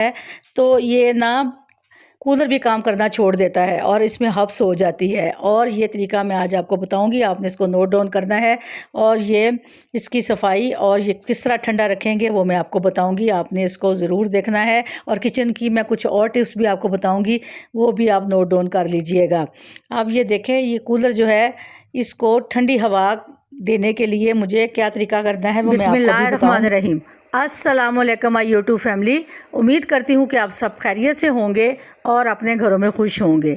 है तो ये ना कूलर भी काम करना छोड़ देता है और इसमें हब्स हो जाती है। और ये तरीका मैं आज आपको बताऊंगी, आपने इसको नोट डाउन करना है और ये इसकी सफाई और ये किस तरह ठंडा रखेंगे वो मैं आपको बताऊंगी। आपने इसको ज़रूर देखना है और किचन की मैं कुछ और टिप्स भी आपको बताऊंगी, वो भी आप नोट डाउन कर लीजिएगा। अब ये देखें, ये कूलर जो है इसको ठंडी हवा देने के लिए मुझे क्या तरीका करना है वो मैं आपको भी बताऊंगी। बिस्मिल्लाहिर्रहमानिर्रहीम। अस्सलामुअलैकुम माय यूट्यूब फैमिली। उम्मीद करती हूँ कि आप सब खैरियत से होंगे और अपने घरों में खुश होंगे।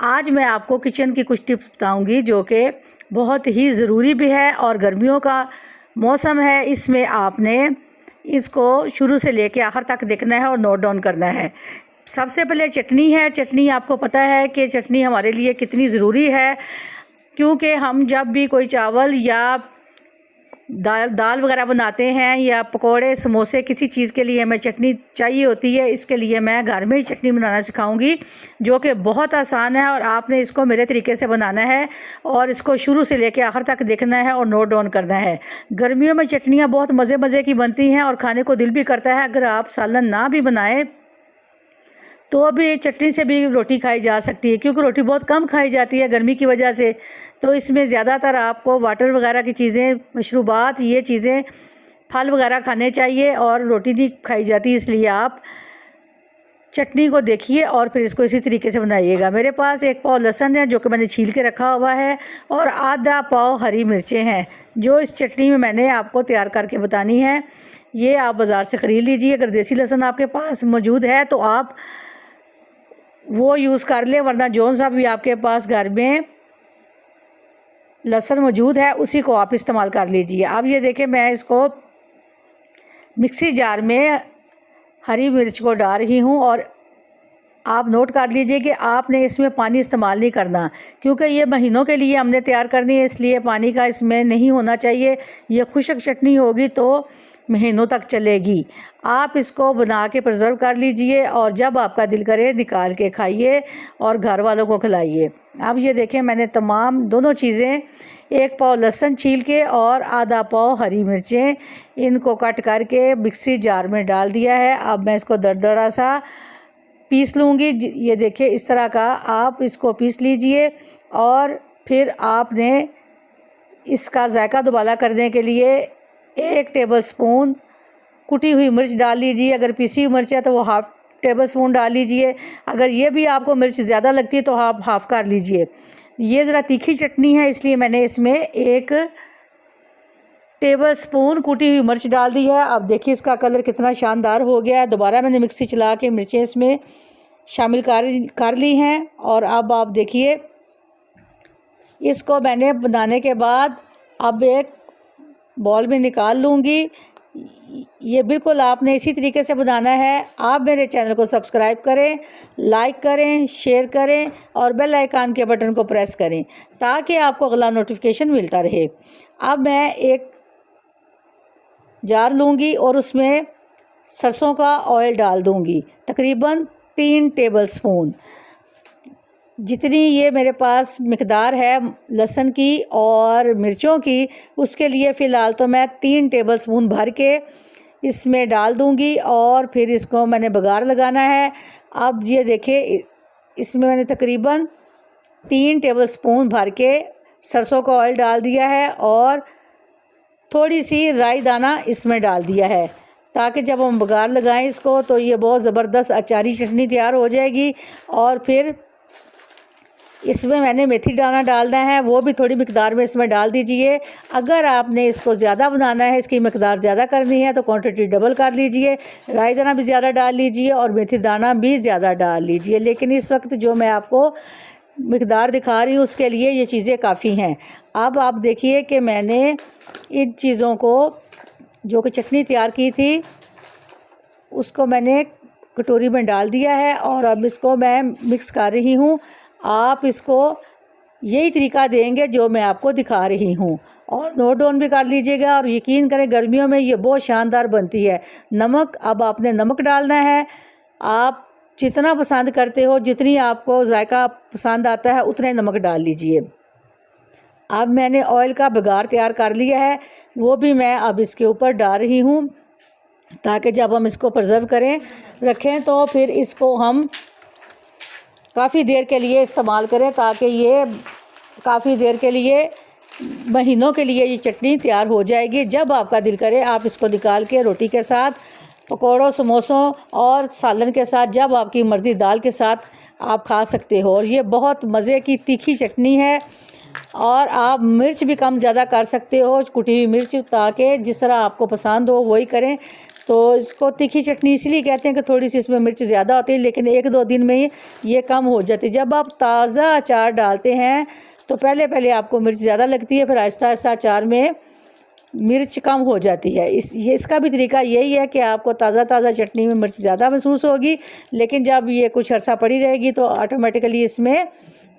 आज मैं आपको किचन की कुछ टिप्स बताऊंगी जो कि बहुत ही ज़रूरी भी है और गर्मियों का मौसम है, इसमें आपने इसको शुरू से लेके आखिर तक देखना है और नोट डाउन करना है। सबसे पहले चटनी है। चटनी आपको पता है कि चटनी हमारे लिए कितनी ज़रूरी है, क्योंकि हम जब भी कोई चावल या दाल वगैरह बनाते हैं या पकोड़े समोसे किसी चीज़ के लिए हमें चटनी चाहिए होती है। इसके लिए मैं घर में ही चटनी बनाना सिखाऊंगी जो कि बहुत आसान है और आपने इसको मेरे तरीके से बनाना है और इसको शुरू से लेकर आखिर तक देखना है और नोट डाउन करना है। गर्मियों में चटनियाँ बहुत मज़े की बनती हैं और खाने को दिल भी करता है। अगर आप सालन ना भी बनाएं तो अभी चटनी से भी रोटी खाई जा सकती है, क्योंकि रोटी बहुत कम खाई जाती है गर्मी की वजह से। तो इसमें ज़्यादातर आपको वाटर वगैरह की चीज़ें, मशरूबात, ये चीज़ें, फल वगैरह खाने चाहिए और रोटी नहीं खाई जाती। इसलिए आप चटनी को देखिए और फिर इसको इसी तरीके से बनाइएगा। मेरे पास 1 पाव लहसुन है जो कि मैंने छील के रखा हुआ है और आधा पाव हरी मिर्चें हैं जो इस चटनी में मैंने आपको तैयार करके बतानी है। ये आप बाज़ार से ख़रीद लीजिए। अगर देसी लहसुन आपके पास मौजूद है तो आप वो यूज़ कर ले, वरना जौन सा भी आपके पास घर में लहसुन मौजूद है उसी को आप इस्तेमाल कर लीजिए। अब ये देखें, मैं इसको मिक्सी जार में हरी मिर्च को डाल रही हूँ और आप नोट कर लीजिए कि आपने इसमें पानी इस्तेमाल नहीं करना, क्योंकि ये महीनों के लिए हमने तैयार करनी है, इसलिए पानी का इसमें नहीं होना चाहिए। ये खुश्क चटनी होगी तो महीनों तक चलेगी। आप इसको बना के प्रिजर्व कर लीजिए और जब आपका दिल करे निकाल के खाइए और घर वालों को खिलाइए। अब ये देखें, मैंने तमाम दोनों चीज़ें 1 पाव लहसुन छील के और आधा पाव हरी मिर्चें इनको कट करके मिक्सी जार में डाल दिया है। अब मैं इसको दरदरा सा पीस लूँगी। ये देखिए, इस तरह का आप इसको पीस लीजिए और फिर आपने इसका जायका दोबारा करने के लिए 1 टेबल स्पून कुटी हुई मिर्च डाल लीजिए। अगर पिसी हुई मिर्च है तो वो ½ टेबल स्पून डाल लीजिए। अगर ये भी आपको मिर्च ज़्यादा लगती है तो आप हाफ़ कर लीजिए। ये ज़रा तीखी चटनी है इसलिए मैंने इसमें 1 टेबल स्पून कुटी हुई मिर्च डाल दी है। अब देखिए इसका कलर कितना शानदार हो गया है। दोबारा मैंने मिक्सी चला के मिर्चें इसमें शामिल कर ली हैं और अब आप देखिए, इसको मैंने बनाने के बाद अब एक बॉल में निकाल लूँगी। ये बिल्कुल आपने इसी तरीके से बनाना है। आप मेरे चैनल को सब्सक्राइब करें, लाइक करें, शेयर करें और बेल आइकन के बटन को प्रेस करें ताकि आपको अगला नोटिफिकेशन मिलता रहे। अब मैं एक जार लूँगी और उसमें सरसों का ऑयल डाल दूँगी, तकरीबन 3 टेबल स्पून। जितनी ये मेरे पास मिकदार है लहसुन की और मिर्चों की, उसके लिए फ़िलहाल तो मैं 3 टेबल स्पून भर के इसमें डाल दूंगी और फिर इसको मैंने बघार लगाना है। अब ये देखिए, इसमें मैंने तकरीबन 3 टेबल स्पून भर के सरसों का ऑयल डाल दिया है और थोड़ी सी राई दाना इसमें डाल दिया है ताकि जब हम बघार लगाएं इसको तो ये बहुत ज़बरदस्त अचारी चटनी तैयार हो जाएगी। और फिर इसमें मैंने मेथी दाना डालना है, वो भी थोड़ी मिकदार में इसमें डाल दीजिए। अगर आपने इसको ज़्यादा बनाना है, इसकी मिकदार ज़्यादा करनी है तो क्वांटिटी डबल कर लीजिए। राई दाना भी ज़्यादा डाल लीजिए और मेथी दाना भी ज़्यादा डाल लीजिए, लेकिन इस वक्त जो मैं आपको मिकदार दिखा रही हूँ उसके लिए ये चीज़ें काफ़ी हैं। अब आप देखिए कि मैंने इन चीज़ों को, जो कि चटनी तैयार की थी, उसको मैंने कटोरी में डाल दिया है और अब इसको मैं मिक्स कर रही हूँ। आप इसको यही तरीका देंगे जो मैं आपको दिखा रही हूँ और नोट डाउन भी कर लीजिएगा और यकीन करें गर्मियों में ये बहुत शानदार बनती है। नमक, अब आपने नमक डालना है। आप जितना पसंद करते हो, जितनी आपको जायका पसंद आता है उतने नमक डाल लीजिए। अब मैंने ऑयल का बघार तैयार कर लिया है, वो भी मैं अब इसके ऊपर डाल रही हूँ। ताकि जब हम इसको प्रिजर्व करें रखें तो फिर इसको हम काफ़ी देर के लिए इस्तेमाल करें, ताकि ये काफ़ी देर के लिए, महीनों के लिए ये चटनी तैयार हो जाएगी। जब आपका दिल करे आप इसको निकाल के रोटी के साथ, पकौड़ों, समोसों और सालन के साथ, जब आपकी मर्ज़ी दाल के साथ आप खा सकते हो। और ये बहुत मज़े की तीखी चटनी है। और आप मिर्च भी कम ज़्यादा कर सकते हो, कुटी हुई मिर्च, ताकि जिस तरह आपको पसंद हो वही करें। तो इसको तीखी चटनी इसलिए कहते हैं कि थोड़ी सी इसमें मिर्च ज़्यादा होती है, लेकिन 1-2 दिन में ही ये कम हो जाती है। जब आप ताज़ा अचार डालते हैं तो पहले पहले आपको मिर्च ज़्यादा लगती है, फिर आहिस्ता आहिस्ता अचार में मिर्च कम हो जाती है। इसका भी तरीका यही है कि आपको ताज़ा चटनी में मिर्च ज़्यादा महसूस होगी, लेकिन जब ये कुछ अरसा पड़ी रहेगी तो ऑटोमेटिकली इसमें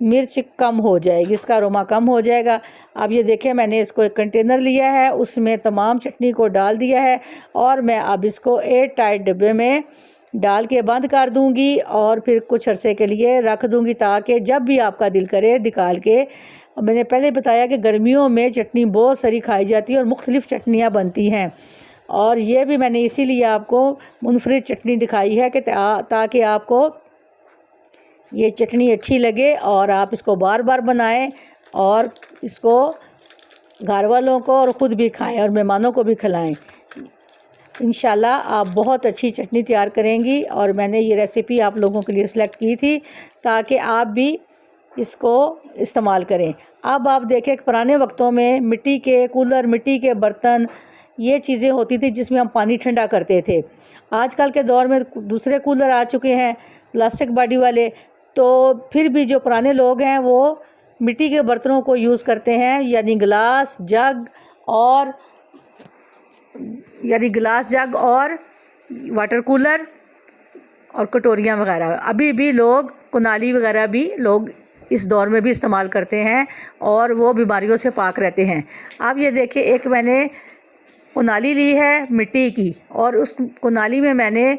मिर्च कम हो जाएगी, इसका अरोमा कम हो जाएगा। अब ये देखें, मैंने इसको एक कंटेनर लिया है, उसमें तमाम चटनी को डाल दिया है और मैं अब इसको एयर टाइट डब्बे में डाल के बंद कर दूंगी और फिर कुछ अरसे के लिए रख दूंगी, ताकि जब भी आपका दिल करे निकाल के। मैंने पहले बताया कि गर्मियों में चटनी बहुत सारी खाई जाती है और मुख्तलिफ़ चटनियाँ बनती हैं, और ये भी मैंने इसीलिए आपको मुनफरिद चटनी दिखाई है कि ताकि आपको ये चटनी अच्छी लगे और आप इसको बार बार बनाएं और इसको घर वालों को और ख़ुद भी खाएं और मेहमानों को भी खिलाएं। इंशाल्लाह आप बहुत अच्छी चटनी तैयार करेंगी, और मैंने ये रेसिपी आप लोगों के लिए सिलेक्ट की थी ताकि आप भी इसको इस्तेमाल करें। अब आप देखें कि पुराने वक्तों में मिट्टी के कूलर, मिट्टी के बर्तन, ये चीज़ें होती थी जिसमें हम पानी ठंडा करते थे। आजकल के दौर में दूसरे कूलर आ चुके हैं प्लास्टिक बॉडी वाले, तो फिर भी जो पुराने लोग हैं वो मिट्टी के बर्तनों को यूज़ करते हैं, यानी गिलास जग और वाटर कूलर और कटोरियाँ वगैरह। अभी भी लोग कुनाली वगैरह भी लोग इस दौर में भी इस्तेमाल करते हैं और वो बीमारियों से पाक रहते हैं। अब ये देखिए, एक मैंने कुनाली ली है मिट्टी की, और उस कुनाली में मैंने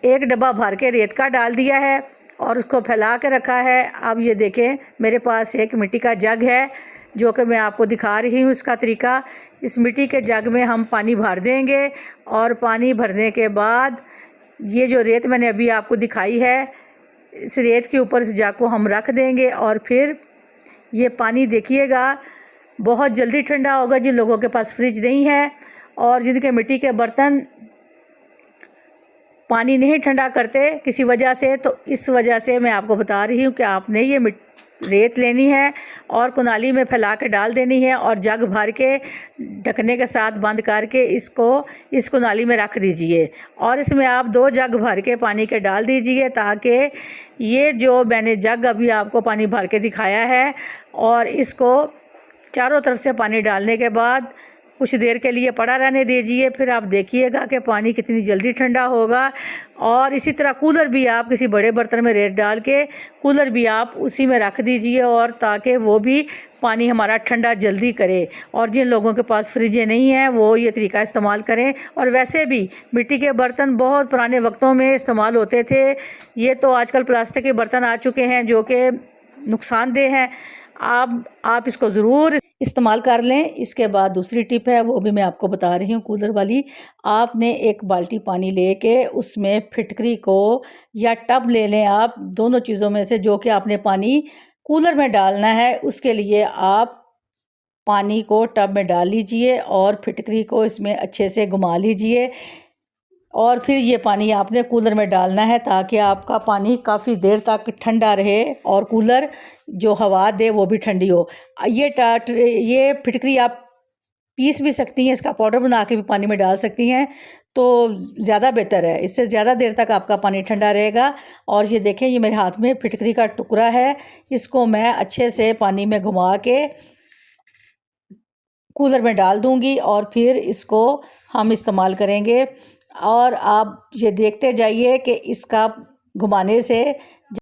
एक डब्बा भर के रेत का डाल दिया है और उसको फैला के रखा है। अब ये देखें, मेरे पास एक मिट्टी का जग है जो कि मैं आपको दिखा रही हूँ इसका तरीका। इस मिट्टी के जग में हम पानी भर देंगे, और पानी भरने के बाद ये जो रेत मैंने अभी आपको दिखाई है, इस रेत के ऊपर इस जग को हम रख देंगे, और फिर ये पानी देखिएगा बहुत जल्दी ठंडा होगा। जिन लोगों के पास फ्रिज नहीं है और जिनके मिट्टी के बर्तन पानी नहीं ठंडा करते किसी वजह से, तो इस वजह से मैं आपको बता रही हूँ कि आपने ये रेत लेनी है और कुनाली में फैला के डाल देनी है, और जग भर के ढकने के साथ बंद करके इसको इस कुनाली में रख दीजिए, और इसमें आप 2 जग भर के पानी के डाल दीजिए, ताकि ये जो मैंने जग अभी आपको पानी भर के दिखाया है, और इसको चारों तरफ से पानी डालने के बाद कुछ देर के लिए पड़ा रहने दीजिए। फिर आप देखिएगा कि पानी कितनी जल्दी ठंडा होगा। और इसी तरह कूलर भी आप किसी बड़े बर्तन में रेत डाल के कूलर भी आप उसी में रख दीजिए, और ताकि वो भी पानी हमारा ठंडा जल्दी करे। और जिन लोगों के पास फ्रिजें नहीं हैं वो ये तरीका इस्तेमाल करें। और वैसे भी मिट्टी के बर्तन बहुत पुराने वक्तों में इस्तेमाल होते थे, ये तो आजकल प्लास्टिक के बर्तन आ चुके हैं जो कि नुकसानदेह हैं। आप इसको ज़रूर इस्तेमाल कर लें। इसके बाद दूसरी टिप है, वो भी मैं आपको बता रही हूँ कूलर वाली। आपने एक बाल्टी पानी लेके उसमें फिटकरी को या टब ले लें आप, दोनों चीज़ों में से, जो कि आपने पानी कूलर में डालना है। उसके लिए आप पानी को टब में डाल लीजिए और फिटकरी को इसमें अच्छे से घुमा लीजिए, और फिर ये पानी आपने कूलर में डालना है, ताकि आपका पानी काफ़ी देर तक ठंडा रहे और कूलर जो हवा दे वो भी ठंडी हो। ये फिटकरी आप पीस भी सकती हैं, इसका पाउडर बना के भी पानी में डाल सकती हैं, तो ज़्यादा बेहतर है, इससे ज़्यादा देर तक आपका पानी ठंडा रहेगा। और ये देखें, ये मेरे हाथ में फिटकरी का टुकड़ा है, इसको मैं अच्छे से पानी में घुमा के कूलर में डाल दूँगी और फिर इसको हम इस्तेमाल करेंगे। और आप ये देखते जाइए कि इसका घुमाने से